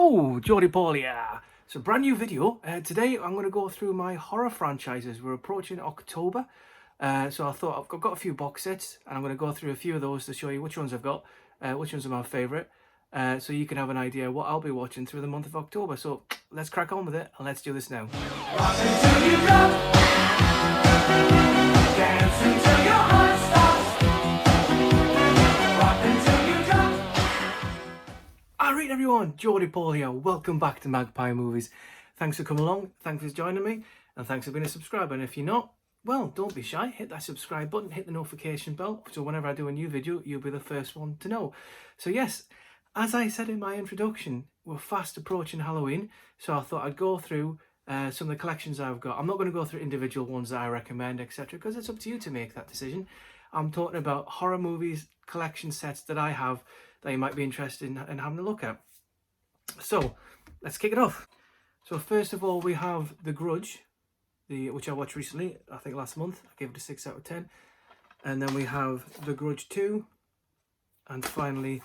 Yo, Jordy Pauly here. It's a brand new video. Today I'm going to go through my horror franchises. We're approaching October, so I thought I've got a few box sets and I'm going to go through a few of those to show you which ones I've got, which ones are my favourite, so you can have an idea what I'll be watching through the month of October. So let's crack on with it and let's do this now. Rock until you drop, dance until your heart stops, rock until you drop. Alright everyone, Jordy Pauly here. Welcome back to Magpie Movies. Thanks for coming along, thanks for joining me, and thanks for being a subscriber. And if you're not, well, don't be shy, hit that subscribe button, hit the notification bell, so whenever I do a new video, you'll be the first one to know. So yes, as I said in my introduction, we're fast approaching Halloween, so I thought I'd go through some of the collections I've got. I'm not going to go through individual ones that I recommend, etc., because it's up to you to make that decision. I'm talking about horror movies, collection sets that I have that you might be interested in having a look at. So let's kick it off. So first of all, we have The Grudge, which I watched recently, I think last month. I gave it a 6 out of 10. And then we have The Grudge 2, and finally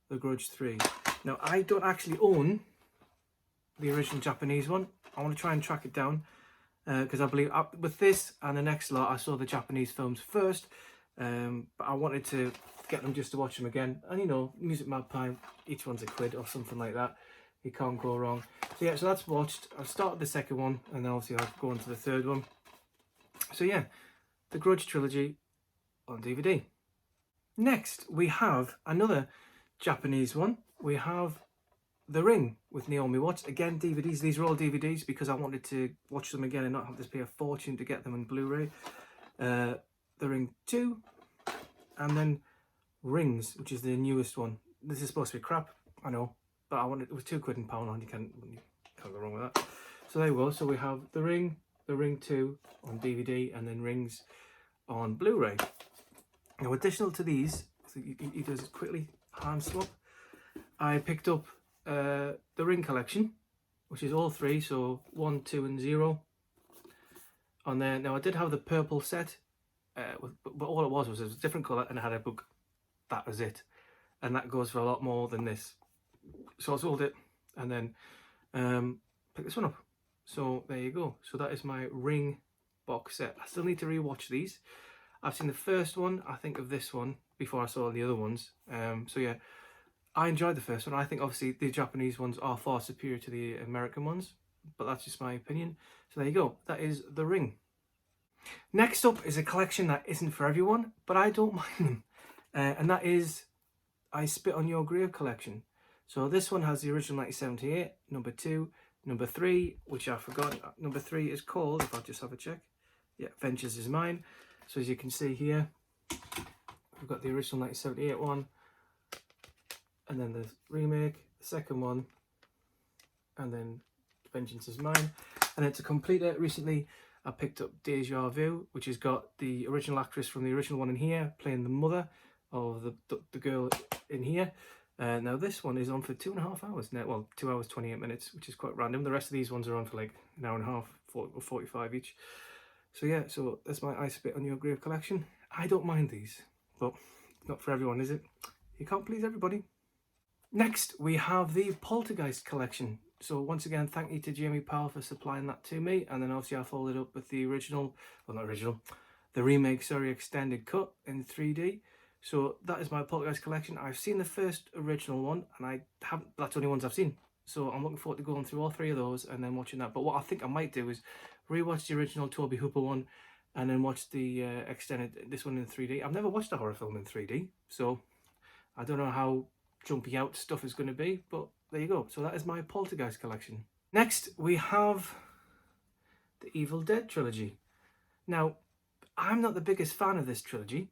The Grudge 3. Now I don't actually own the original Japanese one. I want to try and track it down because I believe with this and the next lot I saw the Japanese films first, but I wanted to get them just to watch them again. And you know, Music Magpie, each one's £1 or something like that. You can't go wrong. So yeah, so that's watched. I've started the second one and then obviously I'll go on to the third one. So yeah, the Grudge trilogy on DVD. Next we have another Japanese one. We have The Ring with Naomi Watts. Again, DVDs. These are all DVDs because I wanted to watch them again and not have to pay a fortune to get them on Blu-ray. The Ring 2, and then Rings, which is the newest one. This is supposed to be crap, I know, but I wanted, it was £2 in pound, you can't go wrong with that. So there we go. So we have The Ring 2 on DVD, and then Rings on Blu-ray. Now, additional to these, so you do this quickly, hand swap. I picked up the Ring collection, which is all three, so 1, 2, and 0 on there. Now I did have the purple set, but all it was a different colour, and I had a book. That was it, and that goes for a lot more than this. So I sold it and then picked this one up. So there you go. So that is my Ring box set. I still need to rewatch these. I've seen the first one, I think, of this one before I saw the other ones. So yeah, I enjoyed the first one. I think obviously the Japanese ones are far superior to the American ones, but that's just my opinion. So there you go. That is The Ring. Next up is a collection that isn't for everyone, but I don't mind them. And that is I Spit on Your Grave collection. So this one has the original 1978, number 2, number 3, which I forgot. Number 3 is called, if I just have a check, yeah, Vengeance Is Mine. So as you can see here, we've got the original 1978 one, and then the remake, the second one, and then Vengeance Is Mine. And then to complete it, recently I picked up Deja Vu, which has got the original actress from the original one in here playing the mother of the girl in here. Now this one is on for 2.5 hours now. Well, 2 hours 28 minutes, which is quite random. The rest of these ones are on for like an hour and a half, 40 or 45 each. So yeah, so that's my I Spit on Your Grave collection. I don't mind these, but not for everyone, is it? You can't please everybody. Next, we have the Poltergeist collection. So once again, thank you to Jamie Powell for supplying that to me. And then obviously I followed up with the original, well not original, the remake, sorry, extended cut in 3D. So that is my Poltergeist collection. I've seen the first original one, and I haven't, that's the only ones I've seen. So I'm looking forward to going through all 3 of those and then watching that. But what I think I might do is rewatch the original Tobe Hooper one and then watch the extended, this one in 3D. I've never watched a horror film in 3D, so I don't know how jumpy out stuff is going to be, but there you go. So that is my Poltergeist collection. Next, we have the Evil Dead trilogy. Now, I'm not the biggest fan of this trilogy,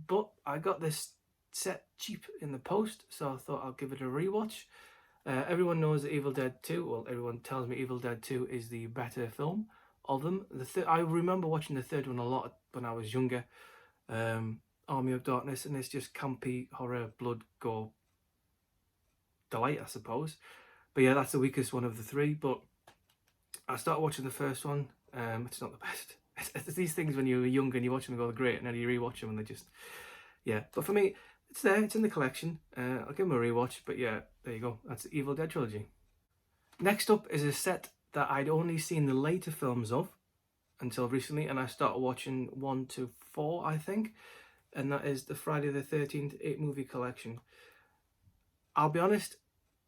but I got this set cheap in the post, so I thought I'll give it a rewatch. Everyone knows that Evil Dead 2, well, everyone tells me Evil Dead 2 is the better film of them. I remember watching the third one a lot when I was younger. Army of Darkness, and it's just campy horror, blood, gore, delight, I suppose. But yeah, that's the weakest one of the 3. But I started watching the first one. It's not the best. It's these things when you're younger and you watch them and go, great, and then you rewatch them and they just, yeah. But for me, it's there, it's in the collection. I'll give them a rewatch, but yeah, there you go. That's the Evil Dead trilogy. Next up is a set that I'd only seen the later films of until recently, and I started watching 1 to 4, I think, and that is the Friday the 13th 8 movie collection. I'll be honest,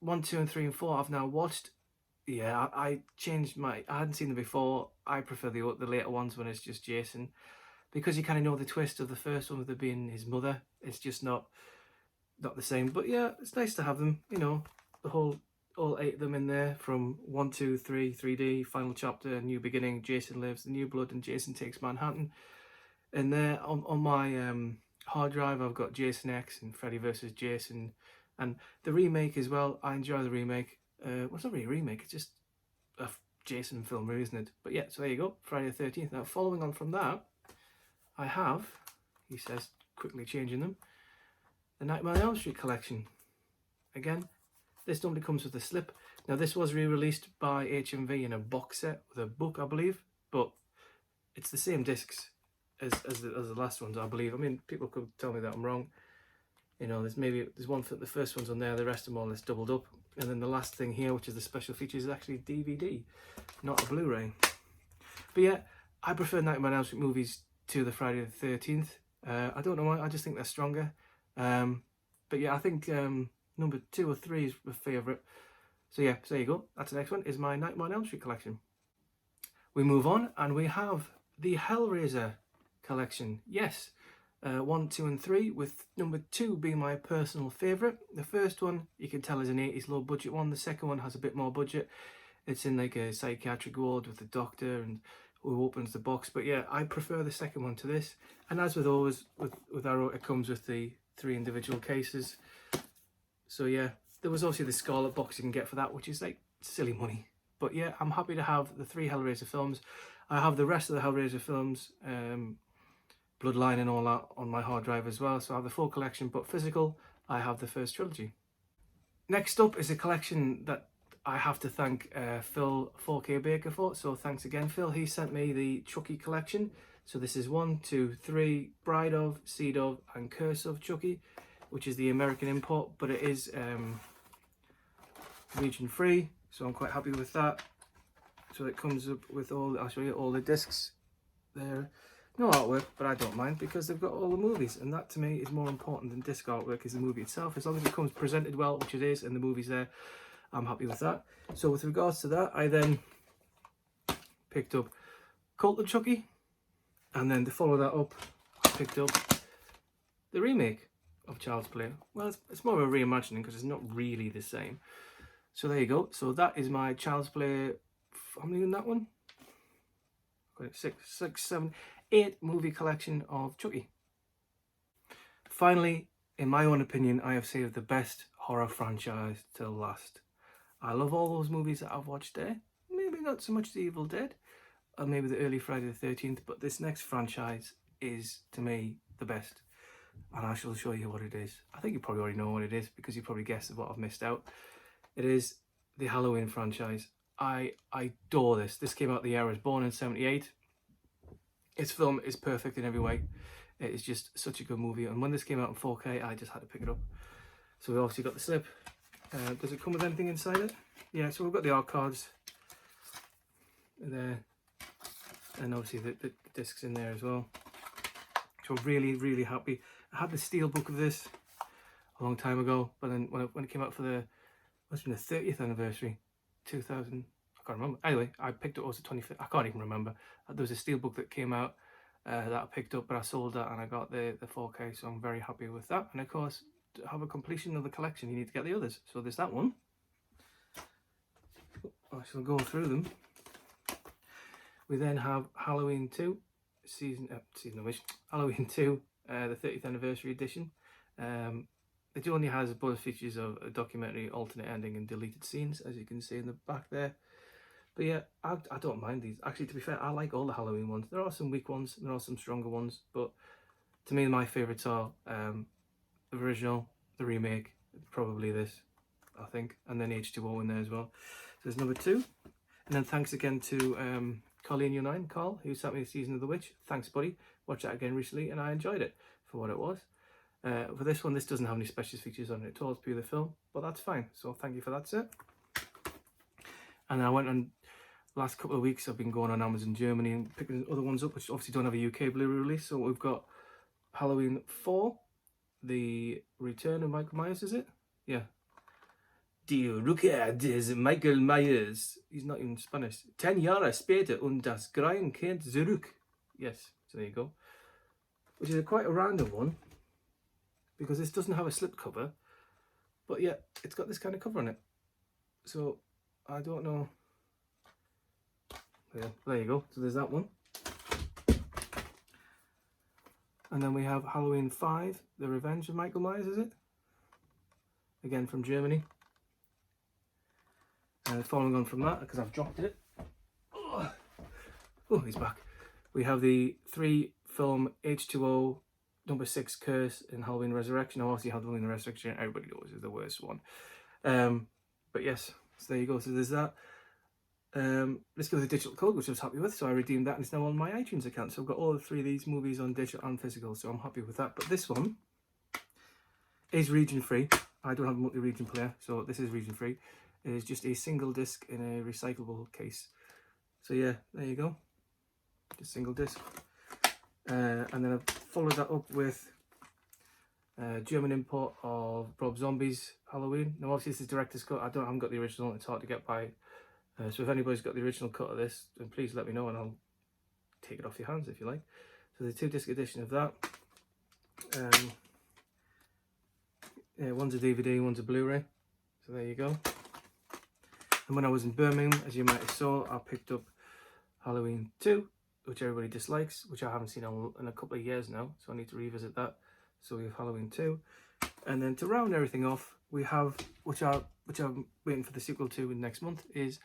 1, 2 and 3 and 4 I've now watched. Yeah, I changed I hadn't seen them before. I prefer the later ones when it's just Jason, because you kind of know the twist of the first one with it being his mother. It's just not the same. But yeah, it's nice to have them, you know, all 8 of them in there, from 1, 2, 3, 3D, Final Chapter, New Beginning, Jason Lives, The New Blood, and Jason Takes Manhattan. And there on my hard drive, I've got Jason X and Freddy vs. Jason, and the remake as well. I enjoy the remake. Well, it's not really a remake, it's just a Jason film, really, isn't it? But yeah, so there you go, Friday the 13th. Now, following on from that, I have, he says, quickly changing them, the Nightmare on Elm Street collection. Again, this normally comes with a slip. Now, this was re-released by HMV in a box set with a book, I believe, but it's the same discs as the last ones, I believe. I mean, people could tell me that I'm wrong. You know, there's one for the first one's on there, the rest of them all is doubled up, and then the last thing here, which is the special features, is actually DVD, not a Blu-ray. But yeah, I prefer Nightmare on Elm Street movies to the Friday the 13th. I don't know why, I just think they're stronger. But yeah, I think number 2 or 3 is my favourite. So yeah, so there you go. That's the next one, is my Nightmare on Elm Street collection. We move on, and we have the Hellraiser collection. Yes, 1, 2 and 3, with number 2 being my personal favourite. The first one, you can tell, is an 80s low budget one. The second one has a bit more budget. It's in like a psychiatric ward with the doctor and who opens the box. But yeah, I prefer the second one to this. And as with always, with Arrow, it comes with the 3 individual cases. So yeah, there was also the Scarlet box you can get for that, which is like silly money. But yeah, I'm happy to have the 3 Hellraiser films. I have the rest of the Hellraiser films, Bloodline and all that, on my hard drive as well. So I have the full collection, but physical, I have the first trilogy. Next up is a collection that I have to thank Phil 4K Baker for. So thanks again, Phil. He sent me the Chucky collection. So this is 1, 2, 3, Bride of, Seed of, and Curse of Chucky, which is the American import, but it is region free. So I'm quite happy with that. So it comes up with I'll show you all the discs there. No artwork, but I don't mind, because they've got all the movies, and that to me is more important than disc artwork, is the movie itself. As long as it comes presented well, which it is, and the movie's there, I'm happy with that. So with regards to that, I then picked up Cult of Chucky, and then to follow that up, I picked up the remake of Child's Play. Well, it's more of a reimagining, because it's not really the same. So there you go. So that is my Child's Play, how many in that one? 6, 7, 8 movie collection of Chucky. Finally, in my own opinion, I have saved the best horror franchise till last. I love all those movies that I've watched there. Maybe not so much The Evil Dead, or maybe the early Friday the 13th, but this next franchise is, to me, the best. And I shall show you what it is. I think you probably already know what it is, because you probably guessed what I've missed out. It is the Halloween franchise. I adore this. This came out the year I was born in, 78. Its film is perfect in every way. It is just such a good movie. And when this came out in 4K, I just had to pick it up. So we obviously got the slip. Does it come with anything inside it? Yeah, so we've got the art cards there. And obviously the discs in there as well. So really, really happy. I had the steel book of this a long time ago. But then when it came out for the 30th anniversary, 2000... I can't remember. Anyway, I picked up, was the 25th? I can't even remember. There was a steelbook that came out that I picked up, but I sold that and I got the 4K, so I'm very happy with that. And of course, to have a completion of the collection, you need to get the others. So there's that one. I shall go through them. We then have Halloween 2, season of which, Halloween 2, the 30th anniversary edition. It only has bonus features of a documentary, alternate ending, and deleted scenes, as you can see in the back there. But yeah, I don't mind these. Actually, to be fair, I like all the Halloween ones. There are some weak ones, there are some stronger ones, but to me, my favourites are the original, the remake, probably this, I think, and then H2O in there as well. So there's number 2. And then thanks again to Colleen U9, Carl, who sent me the Season of the Witch. Thanks, buddy. Watched that again recently, and I enjoyed it for what it was. For this one, this doesn't have any special features on it at all. It's purely the film, but that's fine. So thank you for that, sir. And I went on, last couple of weeks I've been going on Amazon Germany and picking other ones up, which obviously don't have a UK Blu-ray release. So we've got Halloween 4, The Return of Michael Myers, is it? Yeah. Die Rückkehr des Michael Myers. He's not even Spanish. 10 Jahre später und das Greien kehrt zurück. Yes, so there you go. Which is quite a random one, because this doesn't have a slip cover, but yeah, it's got this kind of cover on it. So I don't know. Yeah, there you go. So there's that one. And then we have Halloween 5, The Revenge of Michael Myers, is it? Again from Germany. And following on from that, because I've dropped it. Oh, he's back. We have the 3-film H2O number 6 Curse and Halloween Resurrection. Now, obviously, Halloween Resurrection, everybody knows, is the worst one. But yes, so there you go. So there's that. Let's go with the digital code, which I was happy with. So I redeemed that and it's now on my iTunes account. So I've got all the 3 of these movies on digital and physical. So I'm happy with that. But this one is region free. I don't have a multi-region player, so this is region free. It is just a single disc in a recyclable case. So yeah, there you go. Just single disc. And then I've followed that up with German import of Rob Zombie's Halloween. Now obviously this is director's cut. I haven't got the original. It's hard to get by. So if anybody's got the original cut of this, then please let me know and I'll take it off your hands if you like. So the 2-disc edition of that. Yeah, one's a DVD, one's a Blu-ray. So there you go. And when I was in Birmingham, as you might have saw, I picked up Halloween 2, which everybody dislikes, which I haven't seen in a couple of years now, so I need to revisit that. So we have Halloween 2. And then to round everything off, we have, which I'm waiting for the sequel to next month, is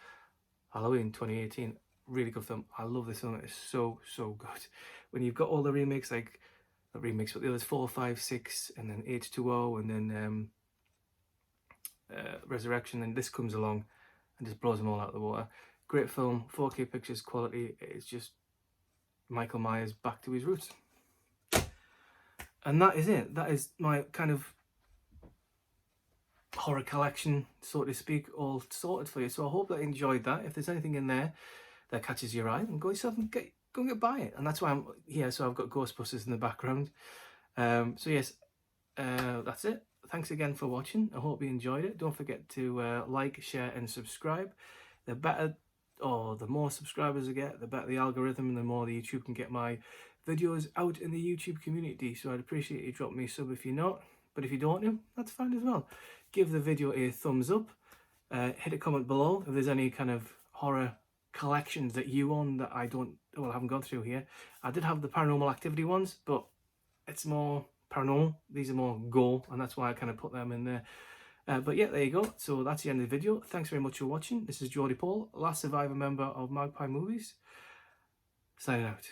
Halloween 2018. Really good film. I love this film. It's so good. When you've got all the remakes, like the remakes, but the others 4, 5, 6, and then H2O, and then Resurrection, and this comes along and just blows them all out of the water. Great film, 4K pictures quality. It's just Michael Myers back to his roots. And that is it. That is my kind of horror collection, so to speak, all sorted for you. So I hope that you enjoyed that. If there's anything in there that catches your eye, then go yourself and go and get by it. And that's why I'm here. So I've got Ghostbusters in the background. So yes, that's it. Thanks again for watching. I hope you enjoyed it. Don't forget to like, share and subscribe. The better, or the more subscribers I get, the better the algorithm and the more the YouTube can get my videos out in the YouTube community. So I'd appreciate you dropping me a sub if you're not. But if you don't know, that's fine as well. Give the video a thumbs up. Hit a comment below if there's any kind of horror collections that you own that I haven't gone through here. I did have the Paranormal Activity ones, but it's more paranormal. These are more gore, and that's why I kind of put them in there. But yeah, there you go. So that's the end of the video. Thanks very much for watching. This is Geordie Paul, last survivor member of Magpie Movies. Signing out.